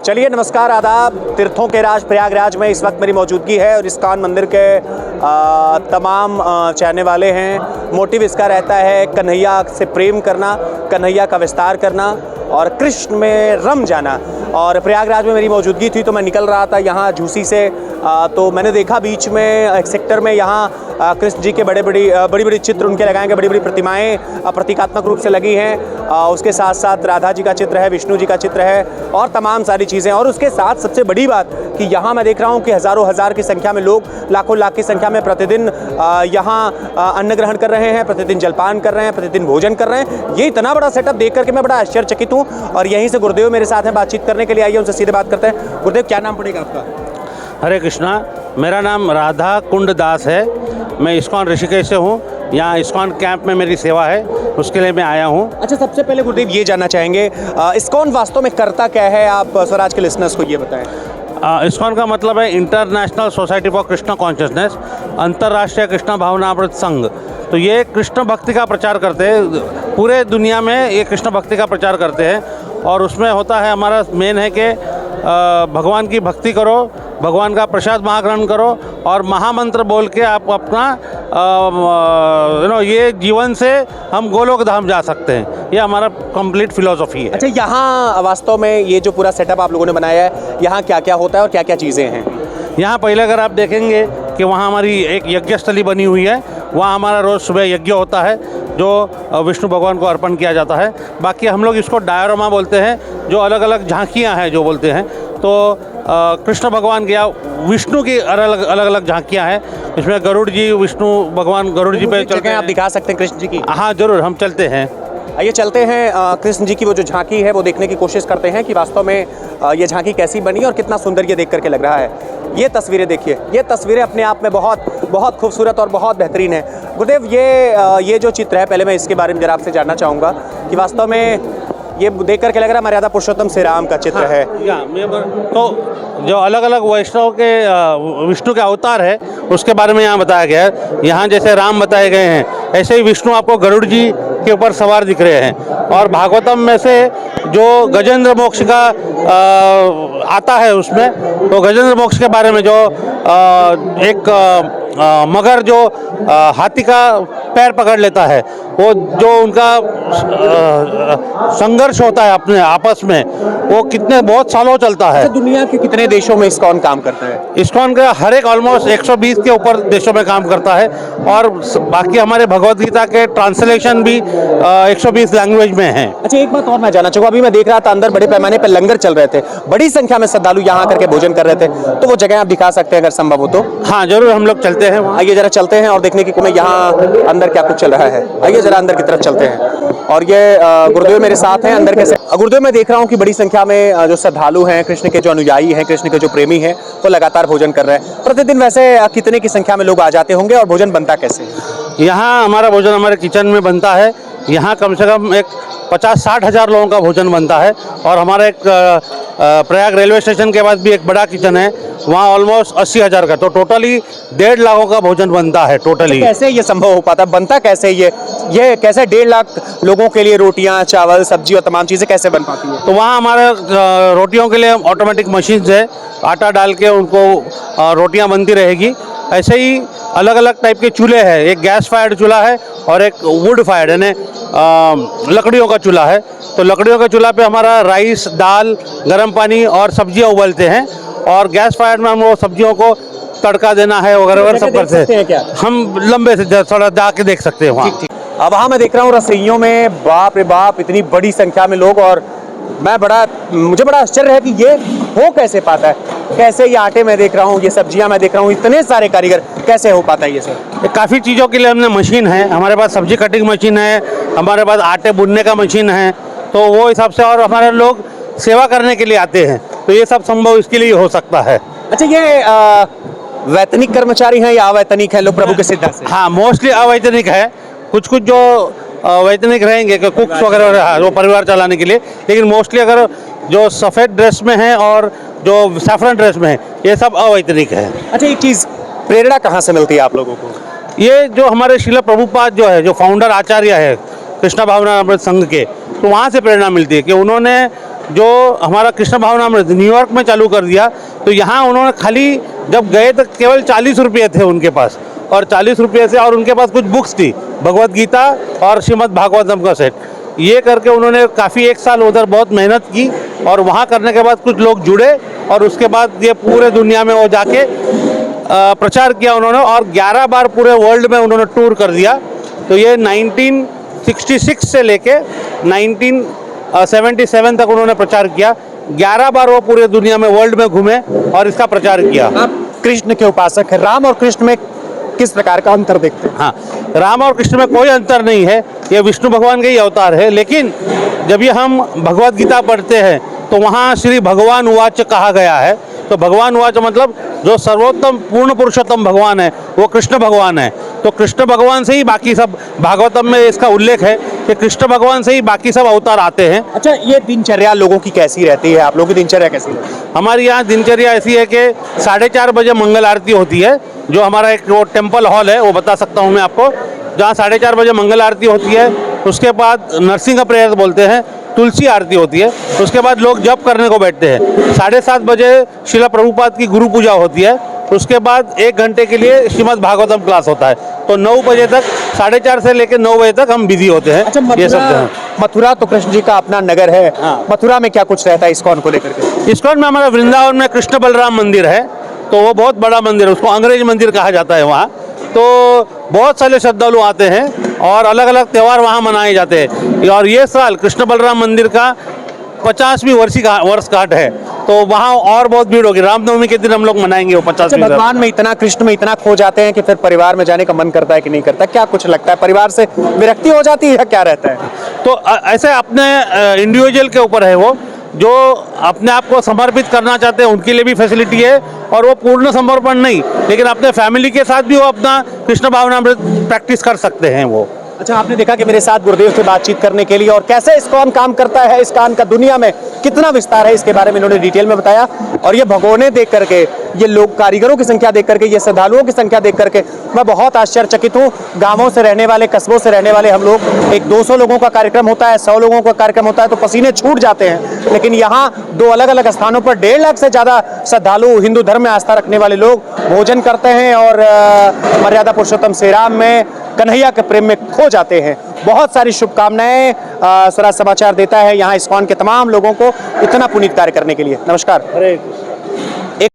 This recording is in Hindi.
चलिए नमस्कार आदाब। तीर्थों के राज प्रयागराज में इस वक्त मेरी मौजूदगी है और इस्कॉन मंदिर के तमाम चाहने वाले हैं। मोटिव इसका रहता है कन्हैया से प्रेम करना, कन्हैया का विस्तार करना और कृष्ण में रम जाना। और प्रयागराज में मेरी मौजूदगी थी तो मैं निकल रहा था यहाँ झूसी से, तो मैंने देखा बीच में एक सेक्टर में यहाँ कृष्ण जी के बड़ी बड़ी चित्र उनके लगाए गए, बड़ी बड़ी प्रतिमाएं प्रतीकात्मक रूप से लगी हैं। उसके साथ साथ राधा जी का चित्र है, विष्णु जी का चित्र है और तमाम सारी चीज़ें। और उसके साथ सबसे बड़ी बात कि यहाँ मैं देख रहा हूँ कि हज़ारों हज़ार की संख्या में लोग, लाखों लाख की संख्या में प्रतिदिन यहाँ अन्न ग्रहण कर रहे हैं, प्रतिदिन जलपान कर रहे हैं, प्रतिदिन भोजन कर रहे हैं। ये इतना बड़ा सेटअप देख करके मैं बड़ा आश्चर्यचकित हूँ। और यहीं से गुरुदेव मेरे साथ हैं, बातचीत करने के लिए आइए, उनसे सीधे बात करते हैं। गुरुदेव, क्या नाम पड़ेगा आपका? हरे कृष्णा, मेरा नाम राधा कुंड दास है। मैं इस्कॉन ऋषिकेश से हूँ। यहाँ इस्कॉन कैंप में मेरी सेवा है, उसके लिए मैं आया हूँ। अच्छा, सबसे पहले गुरुदेव ये जानना चाहेंगे इस्कॉन वास्तव में करता क्या है, आप स्वराज के लिसनर्स को ये बताएं। इस्कॉन का मतलब है international society for Krishna consciousness, अंतर्राष्ट्रीय कृष्ण भावनामृत संघ। तो ये कृष्ण भक्ति का प्रचार करते हैं, पूरे दुनिया में ये कृष्ण भक्ति का प्रचार करते हैं। और उसमें होता है, हमारा मेन है कि भगवान की भक्ति करो, भगवान का प्रसाद महाग्रहण करो और महामंत्र बोल के आप अपना ये जीवन से हम गोलोक धाम जा सकते हैं। ये हमारा कंप्लीट फिलॉसफी है। अच्छा, यहाँ वास्तव में ये जो पूरा सेटअप आप लोगों ने बनाया है, यहाँ क्या क्या होता है और क्या क्या चीज़ें हैं? यहाँ पहले अगर आप देखेंगे कि वहाँ हमारी एक यज्ञस्थली बनी हुई है, वहाँ हमारा रोज़ सुबह यज्ञ होता है जो विष्णु भगवान को अर्पण किया जाता है। बाकी हम लोग इसको डायोरामा बोलते हैं, जो अलग अलग झांकियाँ हैं जो बोलते हैं। तो कृष्ण भगवान की या विष्णु की अलग अलग झांकियाँ हैं। इसमें गरुड़ जी, विष्णु भगवान गरुड़ जी पे चलते हैं। आप दिखा सकते हैं कृष्ण जी की? हाँ जरूर, हम चलते हैं। आइए चलते हैं, कृष्ण जी की वो जो झांकी है वो देखने की कोशिश करते हैं कि वास्तव में ये झांकी कैसी बनी और कितना सुंदर ये देख करके लग रहा है। ये तस्वीरें देखिए, ये तस्वीरें अपने आप में बहुत बहुत खूबसूरत और बहुत बेहतरीन है। गुरुदेव, ये जो चित्र है, पहले मैं इसके बारे में जरा आपसे जानना चाहूँगा कि वास्तव में ये देख करके लग रहा है मर्यादा पुरुषोत्तम श्री राम का चित्र है। तो जो अलग अलग वैष्णव के विष्णु के अवतार है उसके बारे में यहाँ बताया गया है। यहाँ जैसे राम बताए गए हैं, ऐसे ही विष्णु आपको गरुड़ जी के ऊपर सवार दिख रहे हैं। और भागवतम में से जो गजेंद्र मोक्ष का आता है, उसमें तो गजेंद्र मोक्ष के बारे में जो एक मगर जो हाथी का पैर पकड़ लेता है, वो जो उनका संघर्ष होता है अपने आपस में, वो कितने बहुत सालों चलता है। दुनिया के कितने देशों में इस्कॉन काम करता है? इस्कॉन का हर एक ऑलमोस्ट 120 के ऊपर देशों में काम करता है। और बाकी हमारे भगवद गीता के ट्रांसलेशन भी 120 लैंग्वेज में हैं। अच्छा, एक बात और मैं जानना चाहूँगा, अभी मैं देख रहा था अंदर बड़े पैमाने पर लंगर चल रहे थे, बड़ी संख्या में श्रद्धालु यहाँ आकर के भोजन कर रहे थे, तो वो जगह आप दिखा सकते हैं अगर संभव हो तो? हाँ जरूर, हम लोग चलते हैं। आइए जरा चलते हैं और देखने की कोई यहाँ अंदर क्या कुछ चल रहा है। आइए जरा अंदर की तरफ चलते हैं। और ये गुरुदेव मेरे साथ हैं अंदर कैसे। गुरुदेव, मैं देख रहा हूँ कि बड़ी संख्या में जो श्रद्धालु हैं, कृष्ण के जो अनुयायी हैं, कृष्ण के जो प्रेमी हैं, वो लगातार भोजन कर रहे हैं। प्रतिदिन वैसे कितने की संख्या में लोग आ जाते होंगे और भोजन बनता कैसे? यहाँ हमारा भोजन हमारे किचन में बनता है। यहाँ कम से कम एक 50-60 हज़ार लोगों का भोजन बनता है। और हमारा एक प्रयाग रेलवे स्टेशन के पास भी एक बड़ा किचन है, वहाँ ऑलमोस्ट 80 हज़ार का, तो टोटली 1.5 लाखों का भोजन बनता है टोटली। कैसे ये संभव हो पाता, बनता कैसे ये कैसे 1.5 लाख लोगों के लिए रोटियां, चावल, सब्जी और तमाम चीज़ें कैसे बन पाती है? तो वहाँ हमारे रोटियों के लिए ऑटोमेटिक मशीन्स है, आटा डाल के उनको रोटियाँ बनती रहेगी। ऐसे ही अलग अलग टाइप के चूल्हे हैं, एक गैस फायर्ड चूल्हा है और एक वुड फायर्ड यानी लकड़ियों का चूल्हा है। तो लकड़ियों के चूल्हा पे हमारा राइस, दाल, गर्म पानी और सब्जियां उबलते हैं। और गैस फायर में हम वो सब्जियों को तड़का देना है वगैरह सब करते हैं। हम लंबे से थोड़ा जाके देख सकते हैं वहाँ। अब वहाँ मैं देख रहा हूँ रसोइयों में, बाप रे बाप, इतनी बड़ी संख्या में लोग। और मुझे बड़ा आश्चर्य है कि ये हो कैसे पाता है, कैसे ये आटे में देख रहा हूँ, ये सब्जियां मैं देख रहा हूँ, इतने सारे कारीगर, कैसे हो पाता है ये सर? काफ़ी चीज़ों के लिए हमने मशीन है, हमारे पास सब्जी कटिंग मशीन है, हमारे पास आटे बुनने का मशीन है। तो वो हिसाब से, और हमारे लोग सेवा करने के लिए आते हैं, तो ये सब संभव इसके लिए हो सकता है। अच्छा, ये वैतनिक कर्मचारी हैं या अवैतनिक हैं लोग प्रभु के सिद्धा से? हाँ, मोस्टली अवैतनिक है। कुछ जो वैतनिक रहेंगे, कुक्स वगैरह, वो परिवार चलाने के लिए। लेकिन मोस्टली अगर जो सफ़ेद ड्रेस में है और जो सैफरन ड्रेस में है, ये सब अवैतनिक है। अच्छा, एक चीज़, प्रेरणा कहाँ से मिलती है आप लोगों को? ये जो हमारे श्रील प्रभुपाद जो है, जो फाउंडर आचार्य है कृष्ण भावनामृत संघ के, तो वहाँ से प्रेरणा मिलती है कि उन्होंने जो हमारा कृष्ण भावनामृत न्यूयॉर्क में चालू कर दिया, तो यहाँ उन्होंने खाली जब गए तो केवल 40 रुपये थे उनके पास, और 40 रुपये से, और उनके पास कुछ बुक्स थी, भगवत गीता और श्रीमद् भागवतम का सेट। ये करके उन्होंने काफ़ी 1 साल उधर बहुत मेहनत की, और वहाँ करने के बाद कुछ लोग जुड़े, और उसके बाद ये पूरे दुनिया में वो जाके प्रचार किया उन्होंने, और 11 बार पूरे वर्ल्ड में उन्होंने टूर कर दिया। तो ये 1966 से लेके 1977 तक उन्होंने प्रचार किया। 11 बार वो पूरे दुनिया में वर्ल्ड में घूमे और इसका प्रचार किया। आप कृष्ण के उपासक हैं, राम और कृष्ण में किस प्रकार का अंतर देखते हैं? हाँ, राम और कृष्ण में कोई अंतर नहीं है, ये विष्णु भगवान के ही अवतार है। लेकिन जब ये हम भगवत गीता पढ़ते हैं तो वहाँ श्री भगवान उवाच कहा गया है। तो भगवान उवाच मतलब जो सर्वोत्तम पूर्ण पुरुषोत्तम भगवान है वो कृष्ण भगवान है। तो कृष्ण भगवान से ही बाकी सब, भागवतम में इसका उल्लेख है कि कृष्ण भगवान से ही बाकी सब अवतार आते हैं। अच्छा, ये दिनचर्या लोगों की कैसी रहती है? आप लोगों की दिनचर्या कैसी है? हमारी यहाँ दिनचर्या ऐसी है कि 4:30 बजे मंगल आरती होती है, जो हमारा एक वो टेम्पल हॉल है, वो बता सकता हूँ मैं आपको, जहाँ 4:30 बजे मंगल आरती होती है। उसके बाद नरसिंह प्रेयर बोलते हैं, तुलसी आरती होती है। उसके बाद लोग जप करने को बैठते हैं। 7:30 बजे श्रील प्रभुपाद की गुरु पूजा होती है। उसके बाद 1 घंटे के लिए श्रीमद् भागवतम क्लास होता है। तो 9 बजे तक, 4:30 से लेकर 9 बजे तक हम बिजी होते हैं। अच्छा, ये सब जो है। मथुरा तो कृष्ण जी का अपना नगर है। हाँ। मथुरा में क्या कुछ रहता है इस्कॉन को लेकर के? इस्कॉन में हमारा वृंदावन में कृष्ण बलराम मंदिर है, तो वो बहुत बड़ा मंदिर है, उसको अंग्रेज मंदिर कहा जाता है वहाँ। तो बहुत सारे श्रद्धालु आते हैं और अलग अलग त्यौहार वहाँ मनाए जाते हैं। और ये साल कृष्ण बलराम मंदिर का 50वीं वर्षगांठ है, तो वहाँ और बहुत भीड़ होगी। रामनवमी के दिन हम लोग मनाएंगे वो 50वीं। भगवान में इतना, कृष्ण में इतना खो जाते हैं कि फिर परिवार में जाने का मन करता है कि नहीं करता? क्या कुछ लगता है, परिवार से विरक्ति हो जाती है या क्या रहता है? तो ऐसे अपने इंडिविजुअल के ऊपर है, वो जो अपने आप को समर्पित करना चाहते हैं उनके लिए भी फैसिलिटी है, और वो पूर्ण समर्पण नहीं, लेकिन अपने फैमिली के साथ भी वो अपना कृष्ण भावनामृत प्रैक्टिस कर सकते हैं वो। अच्छा, आपने देखा कि मेरे साथ गुरुदेव से बातचीत करने के लिए, और कैसे इस्कॉन काम करता है, इस्कॉन का दुनिया में कितना विस्तार है, इसके बारे में इन्होंने डिटेल में बताया। और ये भगोने देख करके, ये लोग कारीगरों की संख्या देख करके, ये श्रद्धालुओं की संख्या देख करके मैं बहुत आश्चर्यचकित हूँ। गाँवों से रहने वाले, कस्बों से रहने वाले हम लोग, एक 200 लोगों का कार्यक्रम होता है, 100 लोगों का कार्यक्रम होता है, तो पसीने छूट जाते हैं। लेकिन यहाँ 2 अलग अलग स्थानों पर 1.5 लाख से ज़्यादा श्रद्धालु, हिंदू धर्म में आस्था रखने वाले लोग भोजन करते हैं और मर्यादा पुरुषोत्तम श्री राम में, कन्हैया के प्रेम में खो जाते हैं। बहुत सारी शुभकामनाएं स्वराज समाचार देता है यहाँ इस्कॉन के तमाम लोगों को इतना पुनीत कार्य करने के लिए। नमस्कार।